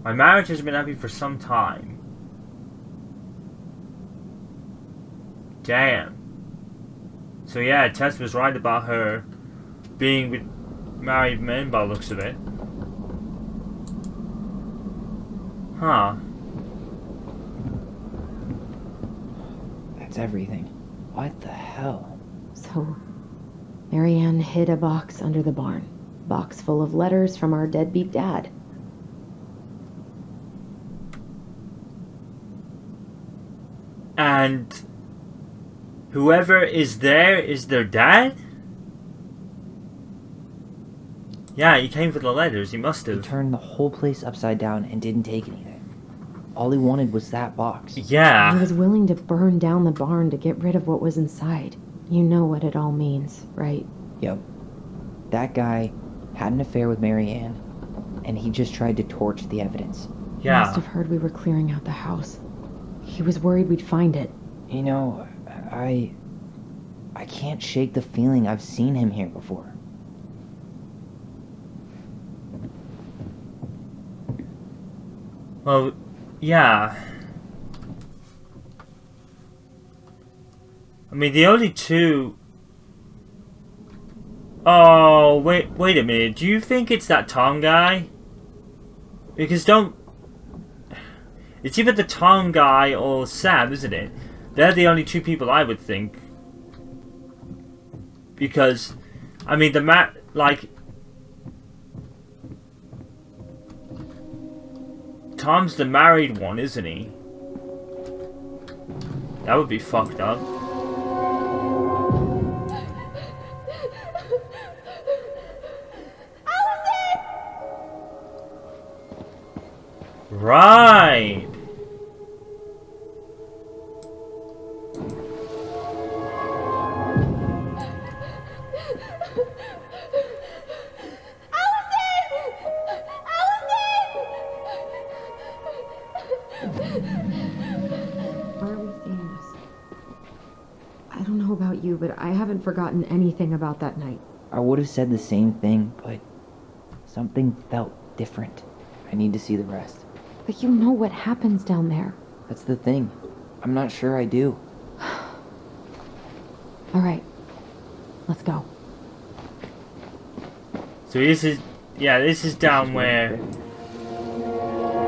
My marriage has been happy for some time. Damn. So yeah, Tess was right about her being with married men by the looks of it. Huh. That's everything. What the hell? So, Marianne hid a box under the barn. Box full of letters from our deadbeat dad. And whoever is there is their dad? Yeah, he came for the letters. He must He have. turned the whole place upside down and didn't take anything. All he wanted was that box. Yeah. He was willing to burn down the barn to get rid of what was inside. You know what it all means, right? Yep. That guy had an affair with Marianne, and he just tried to torch the evidence. He must Yeah. have heard we were clearing out the house. He was worried we'd find it. You know, I can't shake the feeling I've seen him here before. Well, yeah. I mean, the only two... Oh, wait a minute. Do you think it's that Tom guy? Because don't... It's either the Tom guy or Sam, isn't it? They're the only two people I would think. Because, I mean, like... Tom's the married one, isn't he? That would be fucked up. Right. Why are we seeing this? I don't know about you, but I haven't forgotten anything about that night. I would have said the same thing, but something felt different. I need to see the rest. But you know what happens down there. That's the thing. I'm not sure I do. All right, let's go. So this is... Yeah, this is down where...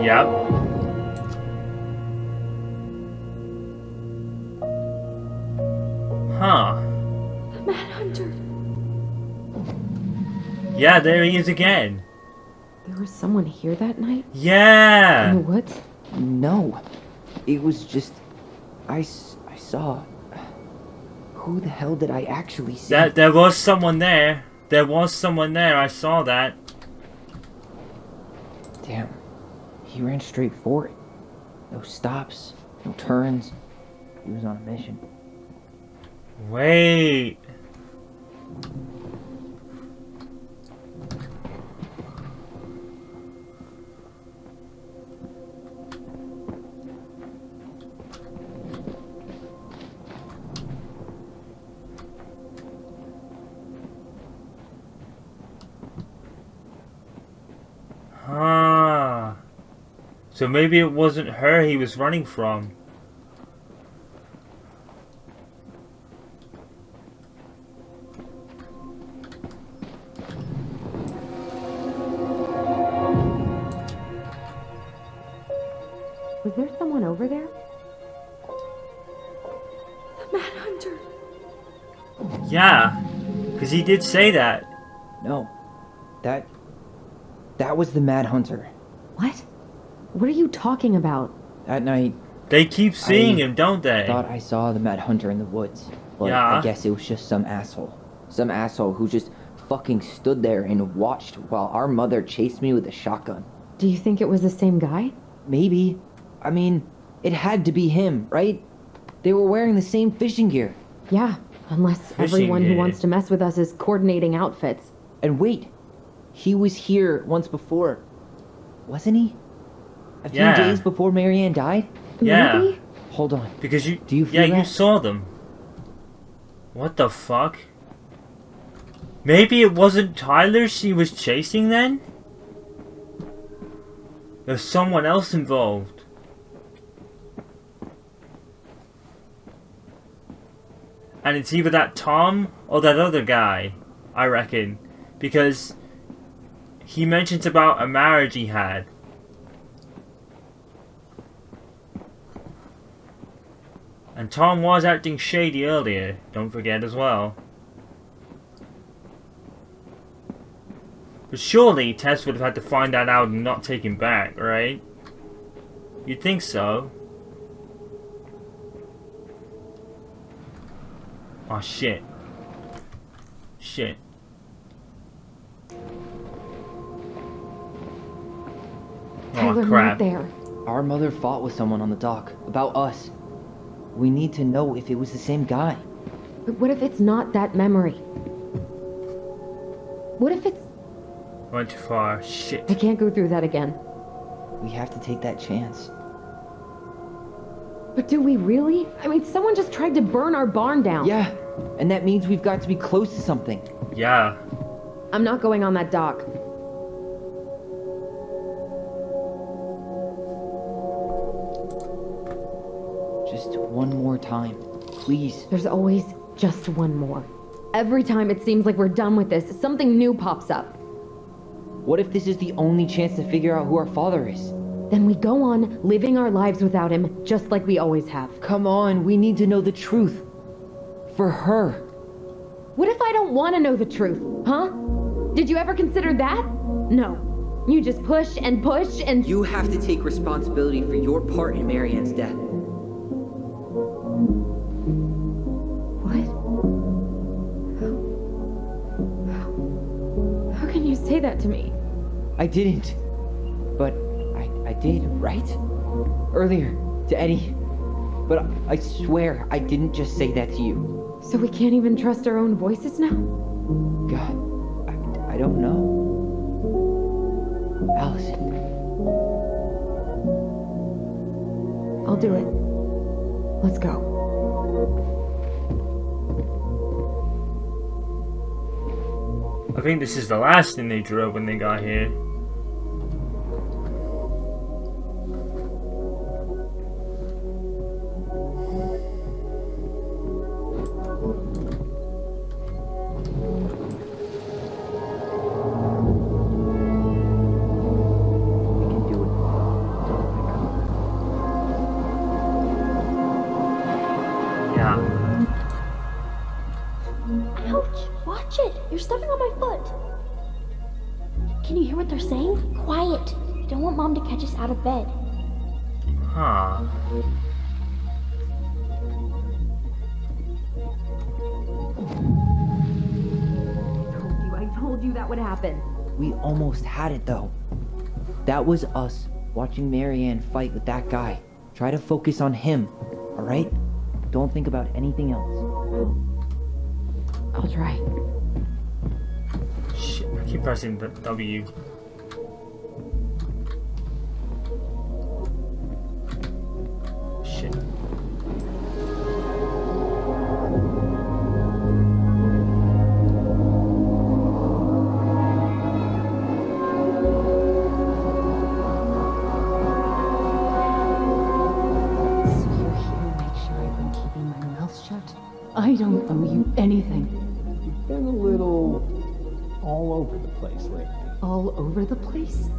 Yep. Huh. Manhunter! Yeah, there he is again. There was someone here that night? In Yeah. the woods? No. It was just... I saw... Who the hell did I actually see? There was someone there. There was someone there. I saw that. Damn. He ran straight for it. No stops, no turns. He was on a mission. Wait. Huh. So maybe it wasn't her he was running from. Was there someone over there? The Manhunter! Yeah. Because he did say that. No. That was the Mad Hunter. What? What are you talking about? That night, They keep seeing I him, don't they? thought I saw the Mad Hunter in the woods. But Yeah. I guess it was just some asshole. Some asshole who just fucking stood there and watched while our mother chased me with a shotgun. Do you think it was the same guy? Maybe. I mean, it had to be him, right? They were wearing the same fishing gear. Yeah, unless Fishing everyone who gear. wants to mess with us is coordinating outfits. And wait, he was here once before, wasn't he? A few Yeah. days before Marianne died? Yeah. Maybe? Hold on. Because you... Do you Yeah, feel you that? saw them. What the fuck? Maybe it wasn't Tyler she was chasing then? There's someone else involved. And it's either that Tom or that other guy, I reckon. Because he mentions about a marriage he had. And Tom was acting shady earlier, don't forget as well. But surely Tess would have had to find that out and not take him back, right? You'd think so. Oh shit. Shit. Tyler, Oh crap. not there. Our mother fought with someone on the dock about us. We need to know if it was the same guy. But what if it's not that memory? What if it's... Went too far. Shit. I can't go through that again. We have to take that chance. But do we really? I mean, someone just tried to burn our barn down. Yeah, and that means we've got to be close to something. Yeah. I'm not going on that dock. Just one more time, please. There's always just one more. Every time it seems like we're done with this, something new pops up. What if this is the only chance to figure out who our father is? Then we go on living our lives without him, just like we always have. Come on, we need to know the truth. For her. What if I don't want to know the truth, huh? Did you ever consider that? No. You just push and push and... You have to take responsibility for your part in Marianne's death. What? How can you say that to me? I didn't. But I did, right? Earlier, to Eddie. But I swear I didn't just say that to you. So we can't even trust our own voices now? God, I don't know. Allison. I'll do it. Let's go. I think this is the last thing they drew up when they got here. Ouch! Watch it! You're stepping on my foot! Can you hear what they're saying? Quiet! I don't want Mom to catch us out of bed. Huh. I told you that would happen. We almost had it though. That was us watching Marianne fight with that guy. Try to focus on him, alright? Don't think about anything else. I'll try. Shit, I keep pressing the W. Shit. I don't owe you anything. You've been a little all over the place lately. All over the place?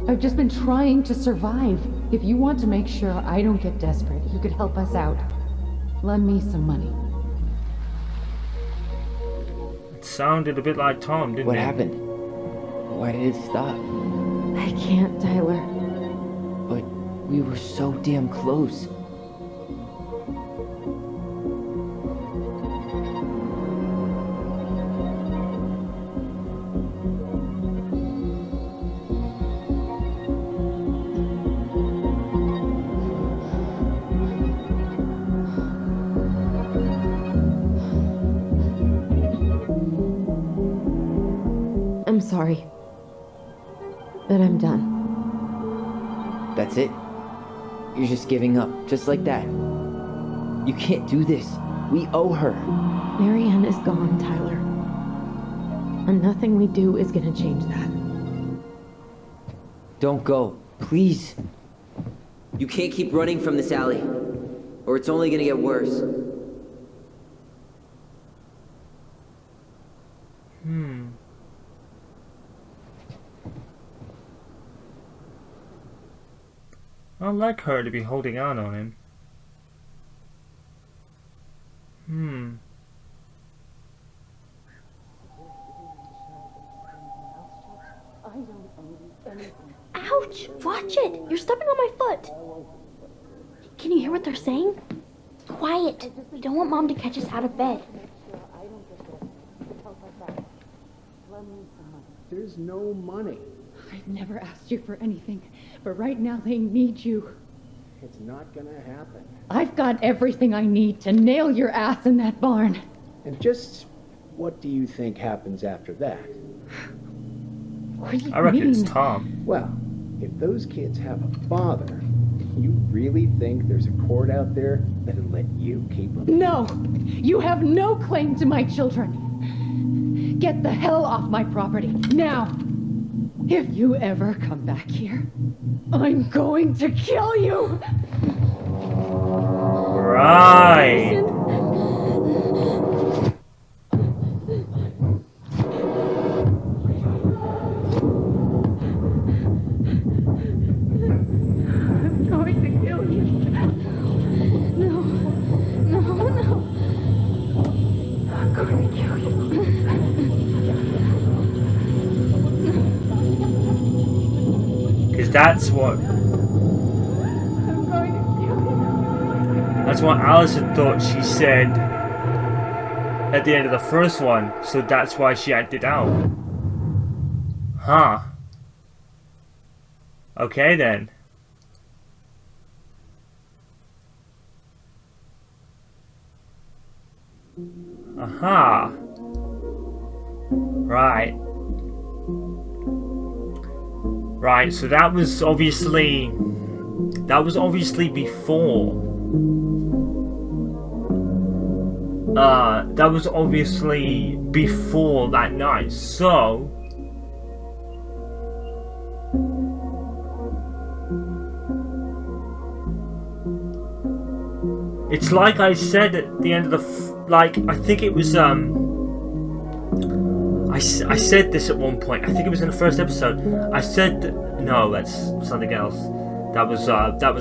I've just been trying to survive. If you want to make sure I don't get desperate, you could help us out. Lend me some money. It sounded a bit like Tom, didn't What it? happened? Why did it stop? I can't, Tyler. But we were so damn close. I'm sorry. But I'm done. That's it? You're just giving up, just like that. You can't do this. We owe her. Marianne is gone, Tyler. And nothing we do is gonna change that. Don't go, Please. You can't keep running from this alley, or it's only gonna get worse. I'd like her to be holding on him. Ouch! Watch it! You're stepping on my foot! Can you hear what they're saying? Quiet! We don't want Mom to catch us out of bed. There's no money. I've never asked you for anything, but right now they need you. It's not gonna happen. I've got everything I need to nail your ass in that barn. And just what do you think happens after that? What do you I reckon it's mean? Tom. Well, if those kids have a father, you really think there's a court out there that'll let you keep them? No! You have no claim to my children. Get the hell off my property, now! If you ever come back here, I'm going to kill you! Right. I'm going to kill you. No. I'm going to kill you. Because that's what I'm going to kill you. That's what Allison thought she said at the end of the first one, so that's why she acted out. Huh. Okay then. Aha. Right. Right, so that was obviously before. That was obviously before that night, so it's like I said at the end of the I think it was I said this at one point. I think it was in the first episode. I said no, that's something else. That was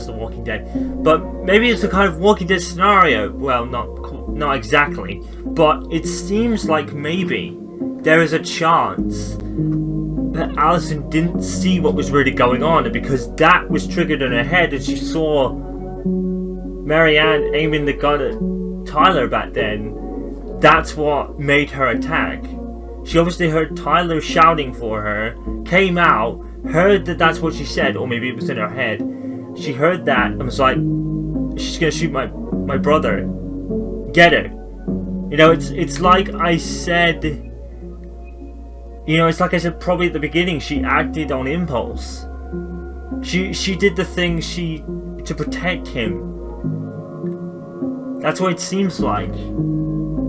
The Walking Dead. But maybe it's a kind of Walking Dead scenario. Well, not exactly, but it seems like maybe there is a chance that Allison didn't see what was really going on, and because that was triggered in her head and she saw Marianne aiming the gun at Tyler back then, that's what made her attack. She obviously heard Tyler shouting for her, came out, heard that that's what she said, or maybe it was in her head. She heard that and was like, she's gonna shoot my brother. Get her. You know, it's like I said, it's like I said probably at the beginning, she acted on impulse. She did the thing to protect him. That's what it seems like.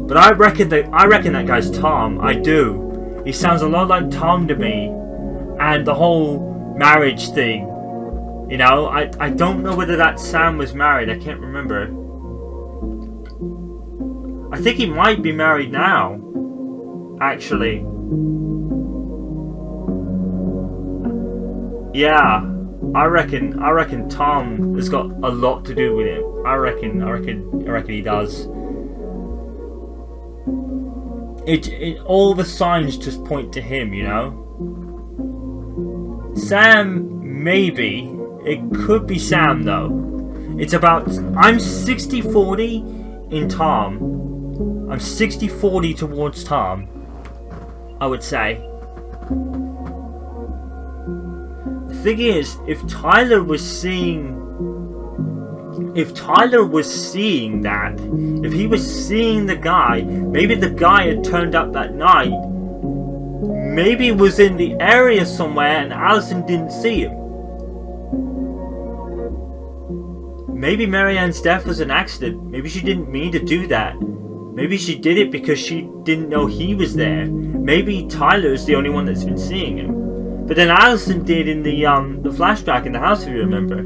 But I reckon that guy's Tom. I do. He sounds a lot like Tom to me. And the whole marriage thing. I don't know whether that Sam was married. I can't remember. I think he might be married now. Actually. Yeah. I reckon Tom has got a lot to do with it. I reckon he does. It all the signs just point to him, Sam, maybe. It could be Sam though. It's about, I'm 60-40 in Tom. I'm 60-40 towards Tom, I would say. The thing is, if Tyler was seeing that, if he was seeing the guy, maybe the guy had turned up that night, maybe was in the area somewhere and Allison didn't see him. Maybe Marianne's death was an accident. Maybe she didn't mean to do that. Maybe she did it because she didn't know he was there. Maybe Tyler's the only one that's been seeing him. But then Allison did in the flashback in the house, if you remember.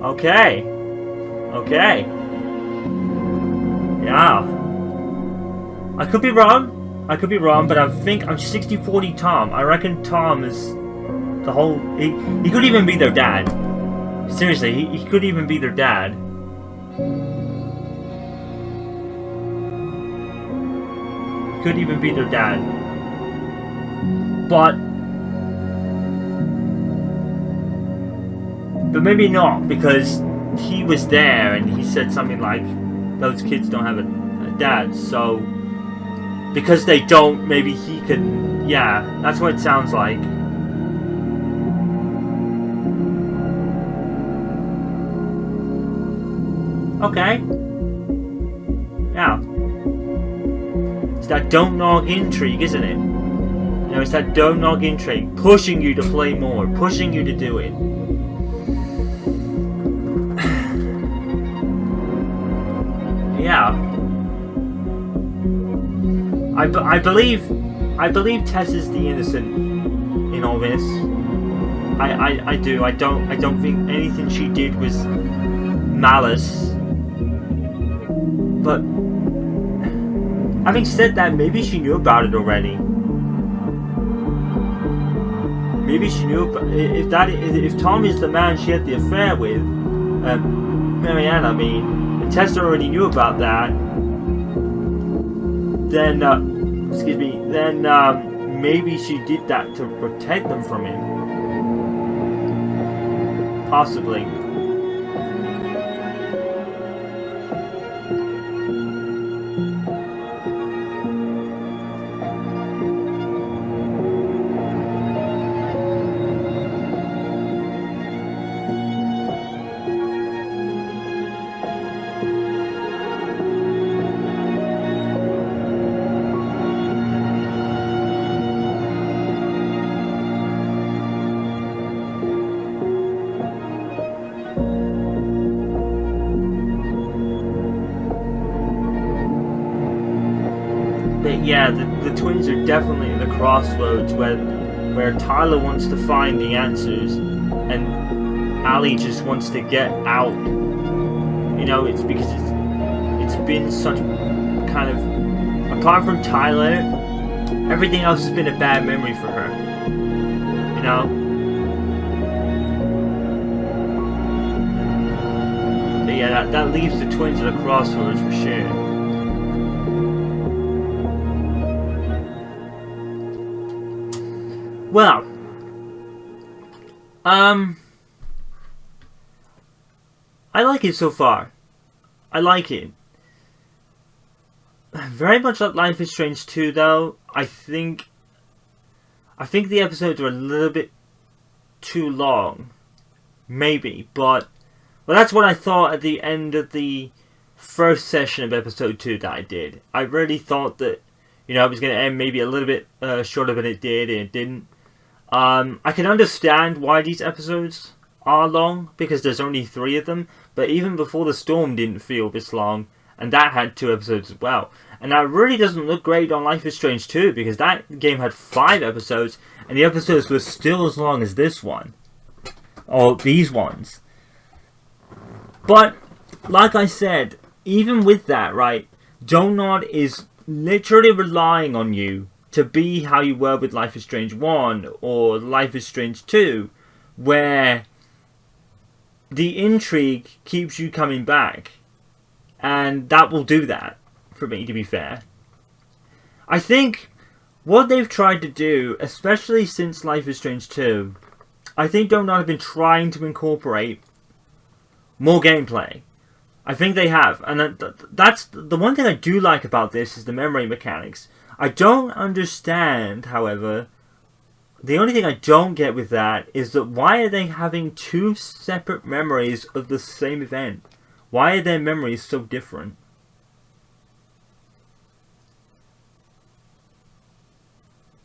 Okay. Okay. Yeah. I could be wrong. I could be wrong, but I think I'm 60-40 Tom. I reckon Tom is the whole... He could even be their dad. Seriously, he could even be their dad. He could even be their dad. But maybe not, because he was there and he said something like, those kids don't have a dad, so because they don't, maybe he could... Yeah, that's what it sounds like. Okay. Yeah. It's that don't nog intrigue, isn't it? You know, it's that don't nog intrigue, pushing you to play more, pushing you to do it. Yeah. I believe Tess is the innocent in all this. I do. I don't think anything she did was malice. But having said that, maybe she knew about it already. Maybe she knew about, if Tom is the man she had the affair with, Marianne, I mean, if Tess already knew about that, then maybe she did that to protect them from him. Possibly. Yeah, the twins are definitely at the crossroads where Tyler wants to find the answers and Allie just wants to get out. You know, it's because it's been such kind of, apart from Tyler, everything else has been a bad memory for her. You know? But yeah, that leaves the twins at a crossroads for sure. Well, I like it so far. I like it. Very much like Life is Strange 2, though. I think the episodes were a little bit too long. Maybe, but well, that's what I thought at the end of the first session of episode 2 that I did. I really thought that, you know, it was going to end maybe a little bit shorter than it did, and it didn't. I can understand why these episodes are long, because there's only 3 of them, but even Before the Storm didn't feel this long, and that had 2 episodes as well. And that really doesn't look great on Life is Strange 2, because that game had 5 episodes, and the episodes were still as long as this one. Or these ones. But, like I said, even with that, right, Donut is literally relying on you to be how you were with Life is Strange 1 or Life is Strange 2, where the intrigue keeps you coming back. And that will do that, for me, to be fair. I think what they've tried to do, especially since Life is Strange 2, I think Donut have been trying to incorporate more gameplay. I think they have. And that's the one thing I do like about this is the memory mechanics. I don't understand, however, the only thing I don't get with that is that why are they having 2 separate memories of the same event? Why are their memories so different?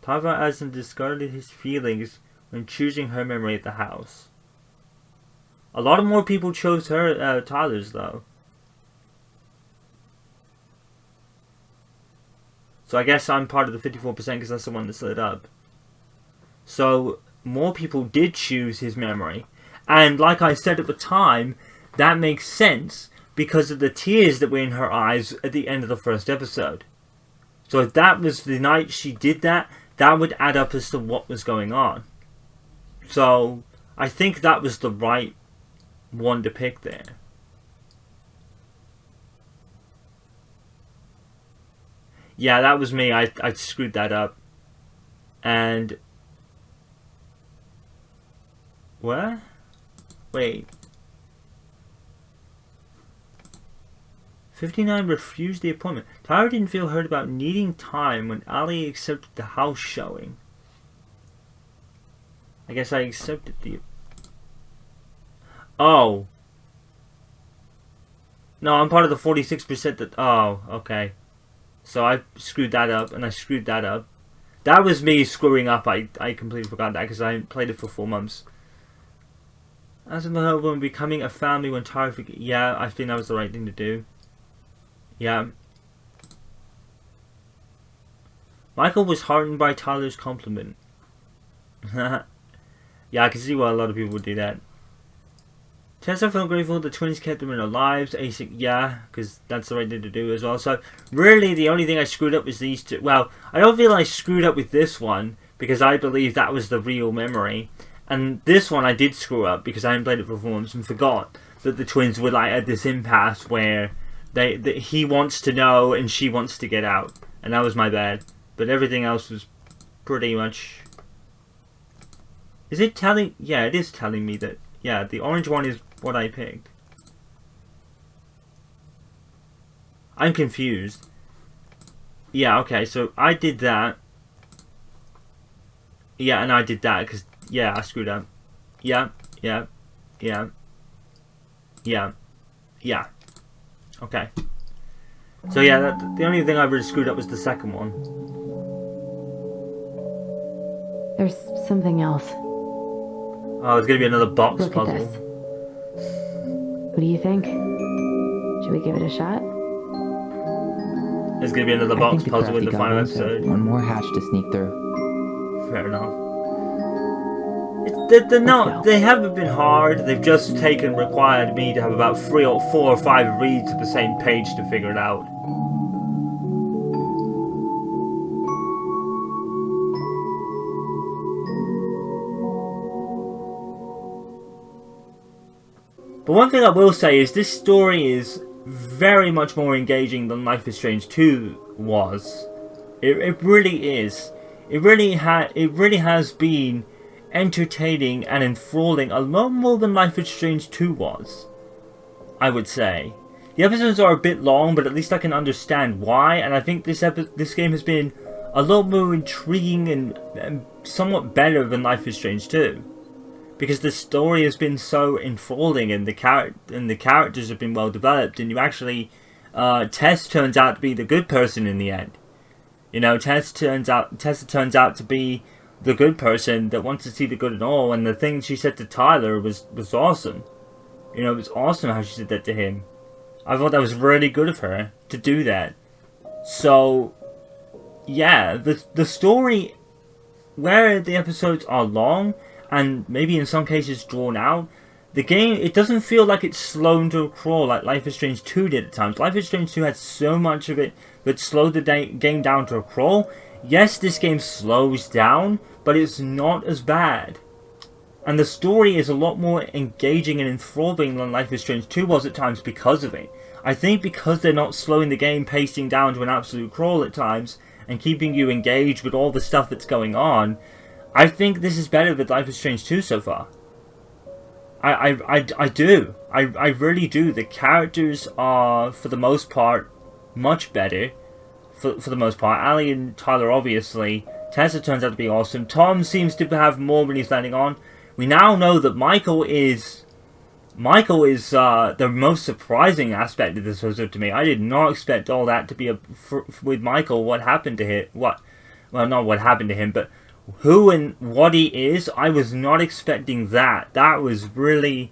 Tyler hasn't discarded his feelings when choosing her memory at the house. A lot of more people chose her, Tyler's, though. So I guess I'm part of the 54% because that's the one that's lit up. So more people did choose his memory. And like I said at the time, that makes sense because of the tears that were in her eyes at the end of the first episode. So if that was the night she did that, that would add up as to what was going on. So I think that was the right one to pick there. Yeah, that was me. I screwed that up. And... what? Wait. 59 refused the appointment. Tyler didn't feel hurt about needing time when Ali accepted the house showing. I guess I accepted the... oh. No, I'm part of the 46% that... oh, okay. So I screwed that up, and I screwed that up. That was me screwing up. I completely forgot that because I played it for 4 months. As of the when becoming a family when Tyler... yeah, I think that was the right thing to do. Yeah. Michael was heartened by Tyler's compliment. Yeah, I can see why a lot of people would do that. Tessa felt grateful the twins kept them in their lives. Asik, yeah, because that's the right thing to do as well. So, really, the only thing I screwed up was these two. Well, I don't feel I screwed up with this one, because I believe that was the real memory. And this one I did screw up, because I hadn't played it for 4 months and forgot that the twins were like at this impasse where he wants to know and she wants to get out. And that was my bad. But everything else was pretty much... is it telling... yeah, it is telling me that... yeah, the orange one is what I picked. I'm confused. Yeah, okay, so I did that. Yeah, and I did that because, yeah, I screwed up. Yeah. Okay. So yeah, the only thing I really screwed up was the second one. There's something else. Oh, it's gonna be another box Look puzzle. at this. What do you think? Should we give it a shot? There's gonna be another I box think the puzzle in crafty the final goblins have episode. one more hatch to sneak through. Fair enough. They're not. They haven't been hard. They've just required me to have about 4 or 5 reads of the same page to figure it out. But one thing I will say is this story is very much more engaging than Life is Strange 2 was. It really is. It really has been entertaining and enthralling a lot more than Life is Strange 2 was, I would say. The episodes are a bit long, but at least I can understand why, and I think this game has been a lot more intriguing and somewhat better than Life is Strange 2. Because the story has been so enthralling and the characters have been well developed, and you actually Tess turns out to be the good person in the end. You know, Tessa turns out to be the good person that wants to see the good in all, and the thing she said to Tyler was awesome. You know, it was awesome how she said that to him. I thought that was really good of her to do that. So, yeah, the story, where the episodes are long, and maybe in some cases drawn out, the game, it doesn't feel like it's slowed to a crawl like Life is Strange 2 did at times. Life is Strange 2 had so much of it that slowed the game down to a crawl. Yes, this game slows down, but it's not as bad. And the story is a lot more engaging and enthralling than Life is Strange 2 was at times because of it. I think because they're not slowing the game pacing down to an absolute crawl at times, and keeping you engaged with all the stuff that's going on, I think this is better than Life is Strange 2 so far. I do. I really do. The characters are, for the most part, much better. For the most part. Ali and Tyler, obviously. Tessa turns out to be awesome. Tom seems to have more than he's letting on. We now know that Michael is the most surprising aspect of this episode to me. I did not expect all that to be with Michael. What happened to him? Well, not what happened to him, but who and what he is. I was not expecting that. That was really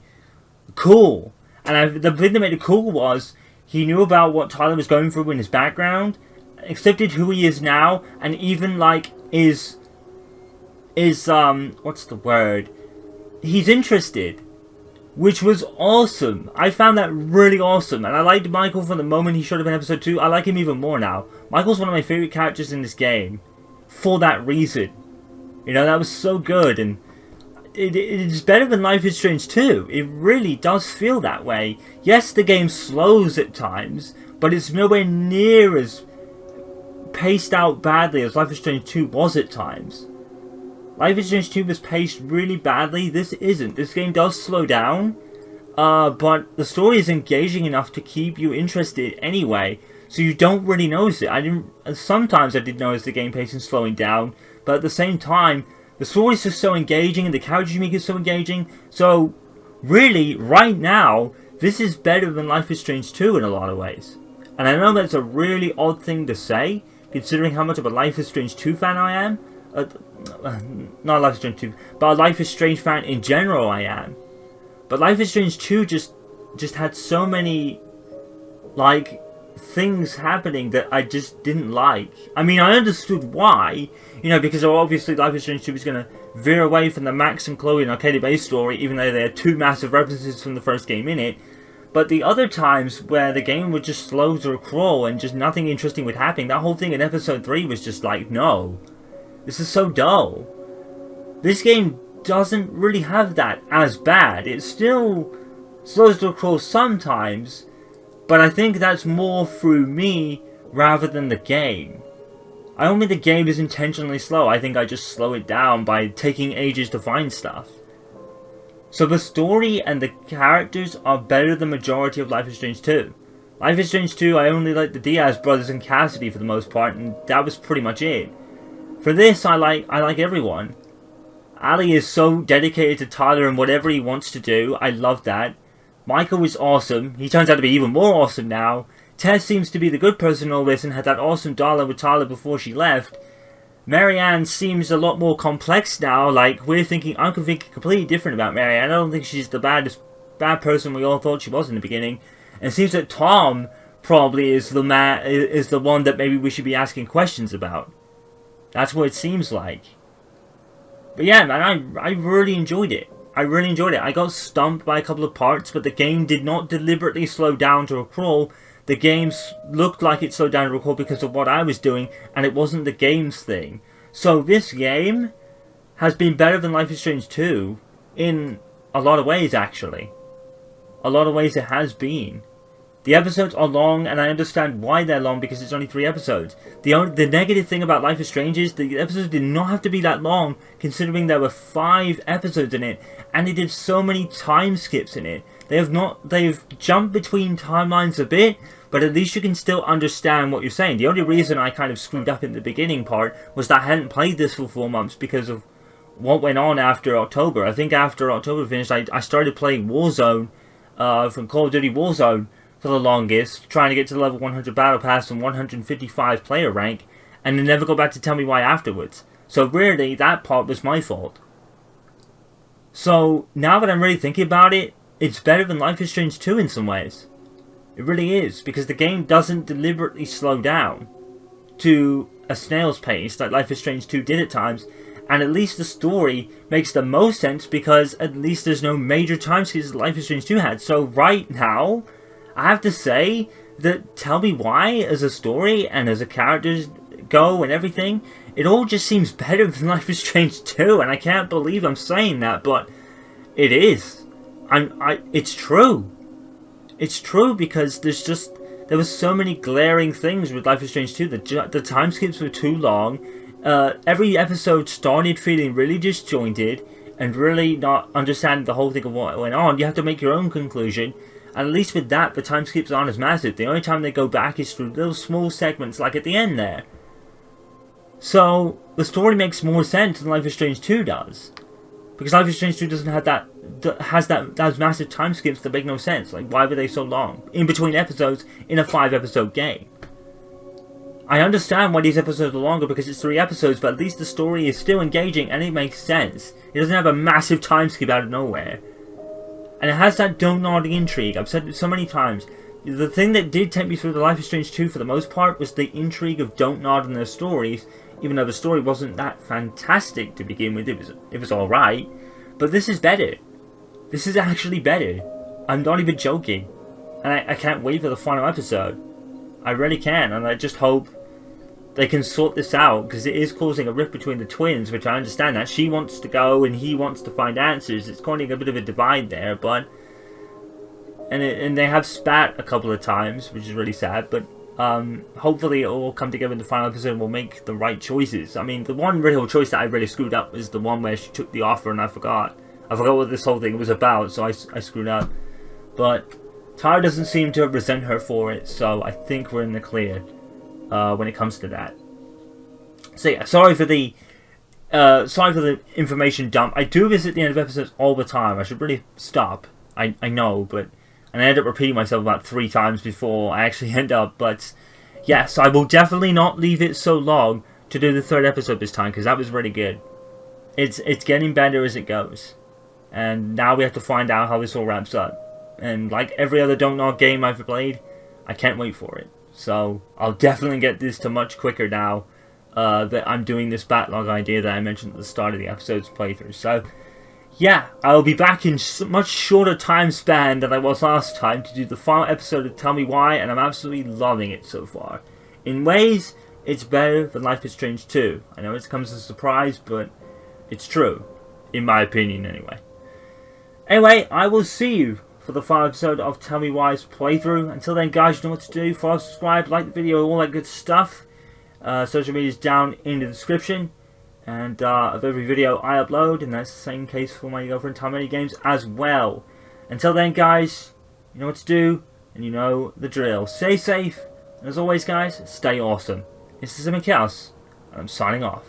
cool. And the thing that made it cool was he knew about what Tyler was going through in his background, accepted who he is now, and even like is what's the word? He's interested, which was awesome. I found that really awesome, and I liked Michael from the moment he showed up in episode 2. I like him even more now. Michael's one of my favorite characters in this game for that reason. You know, that was so good, and it is better than Life is Strange 2. It really does feel that way. Yes, the game slows at times, but it's nowhere near as paced out badly as Life is Strange 2 was at times. Life is Strange 2 was paced really badly. This isn't. This game does slow down, but the story is engaging enough to keep you interested anyway, so you don't really notice it. Sometimes I did notice the game pacing slowing down, but at the same time, the story is just so engaging, and the characters you make is so engaging. So, really, right now, this is better than Life is Strange 2 in a lot of ways. And I know that's a really odd thing to say, considering how much of a Life is Strange 2 fan I am. Not Life is Strange 2, but a Life is Strange fan in general I am. But Life is Strange 2 just had so many, like, things happening that I just didn't like. I mean, I understood why, you know, because obviously Life is Strange 2 is going to veer away from the Max and Chloe and Arcadia Bay story, even though there are two massive references from the first game in it. But the other times where the game would just slow to a crawl and just nothing interesting would happen, that whole thing in episode 3 was just like, no, this is so dull. This game doesn't really have that as bad. It still slows to a crawl sometimes, but I think that's more through me rather than the game. I don't think the game is intentionally slow. I think I just slow it down by taking ages to find stuff. So the story and the characters are better than the majority of Life is Strange 2. Life is Strange 2, I only like the Diaz brothers and Cassidy for the most part, and that was pretty much it. For this, I like everyone. Ali is so dedicated to Tyler and whatever he wants to do. I love that. Michael is awesome. He turns out to be even more awesome now. Tess seems to be the good person in all this and had that awesome dialogue with Tyler before she left. Marianne seems a lot more complex now. Like, I'm thinking completely different about Marianne. I don't think she's the bad person we all thought she was in the beginning. And it seems that Tom probably is the one that maybe we should be asking questions about. That's what it seems like. But yeah, man, I really enjoyed it. I really enjoyed it. I got stumped by a couple of parts, but the game did not deliberately slow down to a crawl. The game looked like it slowed down to a crawl because of what I was doing, and it wasn't the game's thing. So this game has been better than Life is Strange 2 in a lot of ways, actually. A lot of ways it has been. The episodes are long, and I understand why they're long because it's only 3 episodes. The negative thing about Life is Strange is the episodes did not have to be that long, considering there were 5 episodes in it, and they did so many time skips in it. They've jumped between timelines a bit, but at least you can still understand what you're saying. The only reason I kind of screwed up in the beginning part was that I hadn't played this for 4 months because of what went on after October. I think after October finished, I started playing Warzone from Call of Duty Warzone for the longest, trying to get to the level 100 battle pass and 155 player rank, and they never got back to tell me why afterwards. So really, that part was my fault. So now that I'm really thinking about it, it's better than Life is Strange 2 in some ways. It really is, because the game doesn't deliberately slow down to a snail's pace like Life is Strange 2 did at times, and at least the story makes the most sense because at least there's no major time skips that Life is Strange 2 had. So right now, I have to say that Tell Me Why as a story and as a characters go and everything, it all just seems better than Life is Strange 2, and I can't believe I'm saying that, but it is. It's true. It's true because there was so many glaring things with Life is Strange 2. The time skips were too long. Every episode started feeling really disjointed and really not understanding the whole thing of what went on. You have to make your own conclusion. And at least with that, the time skips aren't as massive. The only time they go back is through little small segments like at the end there. So, the story makes more sense than Life is Strange 2 does. Because Life is Strange 2 doesn't have those massive time skips that make no sense. Like, why were they so long? In between episodes in a 5-episode game. I understand why these episodes are longer because it's 3 episodes, but at least the story is still engaging and it makes sense. It doesn't have a massive time skip out of nowhere. And it has that don't-nodding intrigue. I've said it so many times. the thing that did take me through the Life is Strange 2 for the most part was the intrigue of Don't Nod and their stories, even though the story wasn't that fantastic to begin with. It was alright, but this is better. This is actually better. I'm not even joking. And I can't wait for the final episode. I really can, and I just hope they can sort this out, because it is causing a rift between the twins, which I understand that. She wants to go and he wants to find answers. It's causing a bit of a divide there, but... And they have spat a couple of times, which is really sad, but hopefully it will all come together in the final episode and we'll make the right choices. I mean, the one real choice that I really screwed up was the one where she took the offer and I forgot. I forgot what this whole thing was about, so I screwed up. But Tara doesn't seem to resent her for it, so I think we're in the clear when it comes to that. So yeah, sorry for the information dump. I do this at the end of episodes all the time. I should really stop. I know, but... And I end up repeating myself about 3 times before I actually end up. But yes, I will definitely not leave it so long to do the 3rd episode this time, because that was really good. It's getting better as it goes. And now we have to find out how this all wraps up. And like every other Don't Nod game I've played, I can't wait for it. So I'll definitely get this to much quicker now that I'm doing this backlog idea that I mentioned at the start of the episode's playthrough. So yeah, I'll be back in much shorter time span than I was last time to do the final episode of Tell Me Why, and I'm absolutely loving it so far. In ways, it's better than Life is Strange 2. I know it comes as a surprise, but it's true. In my opinion, anyway. Anyway, I will see you for the final episode of Tell Me Why's playthrough. Until then, guys, you know what to do. Follow, subscribe, like the video, all that good stuff. Social media is down in the description. And of every video I upload, and that's the same case for my girlfriend Tom Many Games as well. Until then, guys, you know what to do, and you know the drill. Stay safe, and as always, guys, stay awesome. This is Mick House, and I'm signing off.